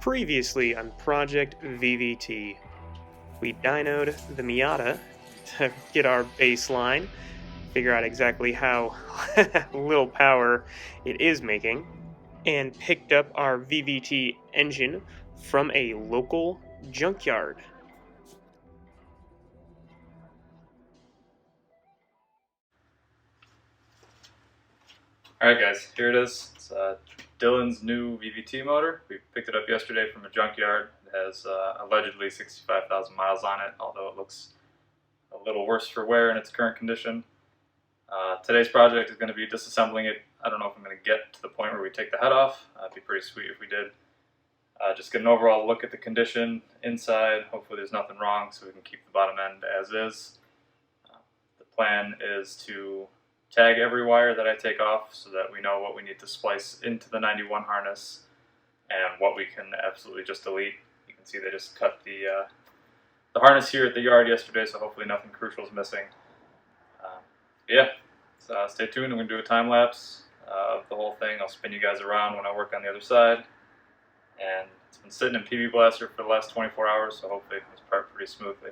Previously on Project VVT, we dynoed the Miata to get our baseline, figure out exactly how little power it is making, and picked up our VVT engine from a local junkyard. Alright guys, here it is. It's Dylan's new VVT motor. We picked it up yesterday from a junkyard. It has allegedly 65,000 miles on it, although it looks a little worse for wear in its current condition. Today's project is going to be disassembling it. I don't know if I'm going to get to the point where we take the head off. It'd be pretty sweet if we did. Just get an overall look at the condition inside. Hopefully there's nothing wrong so we can keep the bottom end as is. The plan is to tag every wire that I take off so that we know what we need to splice into the 91 harness and what we can absolutely just delete. You can see they just cut the harness here at the yard yesterday, so hopefully nothing crucial is missing. So stay tuned. I'm going to do a time lapse of the whole thing. I'll spin you guys around when I work on the other side. And it's been sitting in PB Blaster for the last 24 hours, so hopefully it comes apart pretty smoothly.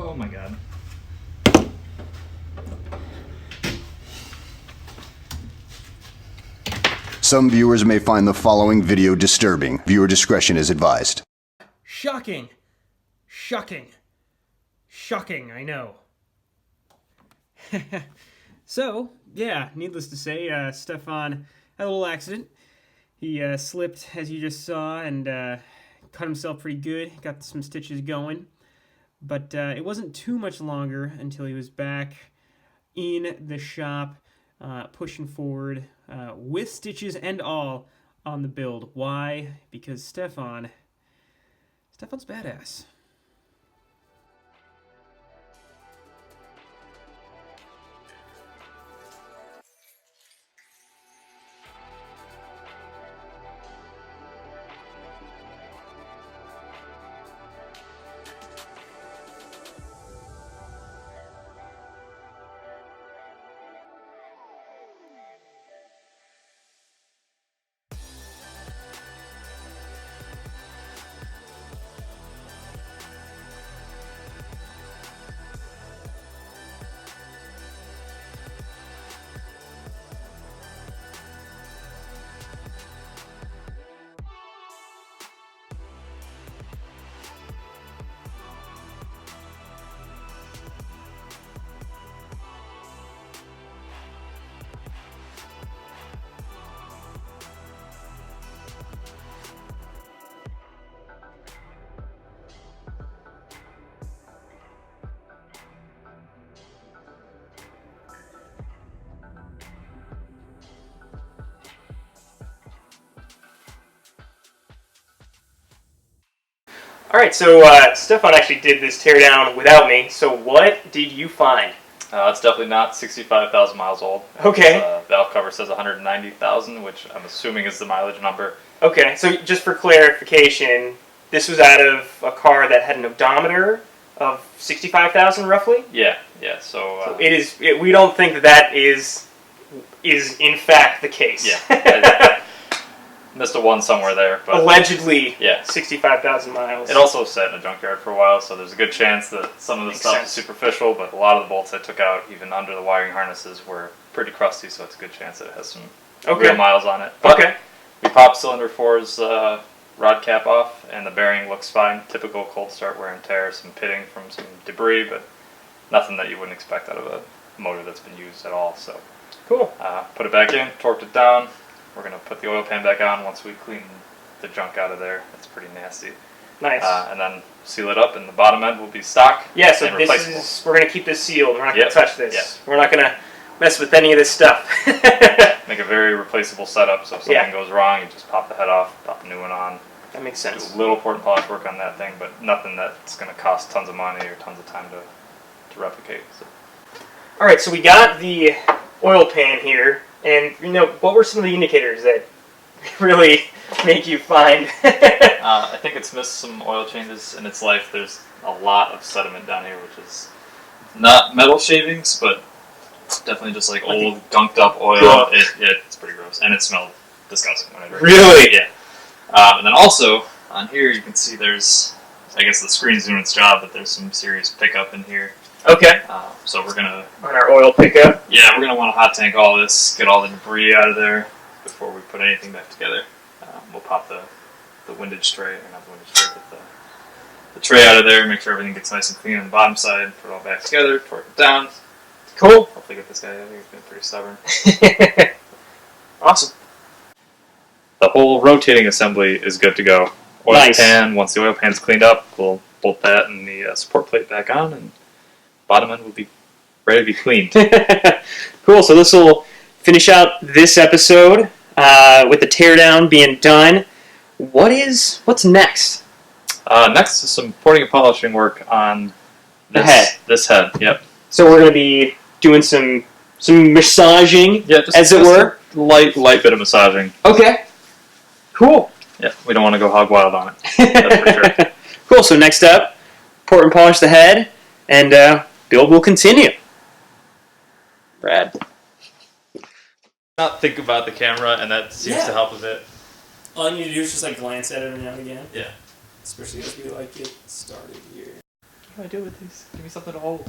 Oh my god. Some viewers may find the following video disturbing. Viewer discretion is advised. Shocking. Shocking. Shocking, I know. So, yeah, needless to say, Stefan had a little accident. He slipped, as you just saw, and cut himself pretty good. Got some stitches going. But it wasn't too much longer until he was back in the shop, pushing forward with stitches and all on the build. Why? Because Stefan's badass. Alright, so Stefan actually did this teardown without me, so what did you find? It's definitely not 65,000 miles old. Okay. Valve cover says 190,000, which I'm assuming is the mileage number. Okay, so just for clarification, this was out of a car that had an odometer of 65,000 roughly? Yeah. So it is. We don't think that is in fact the case. Yeah. I missed a one somewhere there. But allegedly, yeah. 65,000 miles. It also sat in a junkyard for a while, so there's a good chance that some of the stuff is superficial, but a lot of the bolts I took out, even under the wiring harnesses, were pretty crusty, so it's a good chance that it has some real miles on it. But we popped cylinder 4's rod cap off, and the bearing looks fine. Typical cold start wear and tear, some pitting from some debris, but nothing that you wouldn't expect out of a motor that's been used at all. So cool. Put it back in, torqued it down. We're going to put the oil pan back on once we clean the junk out of there. It's pretty nasty. Nice. And then seal it up, and the bottom end will be stock. Yeah, so we're going to keep this sealed. We're not going to touch this. Yep. We're not going to mess with any of this stuff. Make a very replaceable setup, so if something goes wrong, you just pop the head off, pop a new one on. That makes sense. Do a little port and polish work on that thing, but nothing that's going to cost tons of money or tons of time to replicate. So. All right, so we got the oil pan here, and what were some of the indicators that really make you find? I think it's missed some oil changes in its life. There's a lot of sediment down here, which is not metal shavings, but definitely just like old, gunked up oil. It's pretty gross, and it smelled disgusting when I drank it. Really? Yeah. And then also, on here you can see there's, I guess the screen's doing its job, but there's some serious pickup in here. Okay. So we're going to... On our oil pickup? Yeah, we're going to want to hot tank all this, get all the debris out of there before we put anything back together. We'll pop the windage tray, or not the windage tray, but the tray out of there, make sure everything gets nice and clean on the bottom side, put it all back together, torque it down. Cool. Hopefully get this guy out of here, he's been pretty stubborn. Awesome. The whole rotating assembly is good to go. Oil Nice. pan, once the oil pan's cleaned up, we'll bolt that and the support plate back on, and bottom end will be ready to be cleaned. Cool. So this will finish out this episode with the teardown being done. What's next? Next is some porting and polishing work on The head. This head, yep. So we're going to be doing some massaging, Yeah, just as it were. a light bit of massaging. Okay. Cool. Yeah, we don't want to go hog wild on it. That's for sure. Cool. So next up, port and polish the head, and build will continue. Brad. Not think about the camera, and that seems to help a bit. All you need to do is just like glance at it every now and again. Yeah. Especially as we like get started here. What do I do with these? Give me something to hold.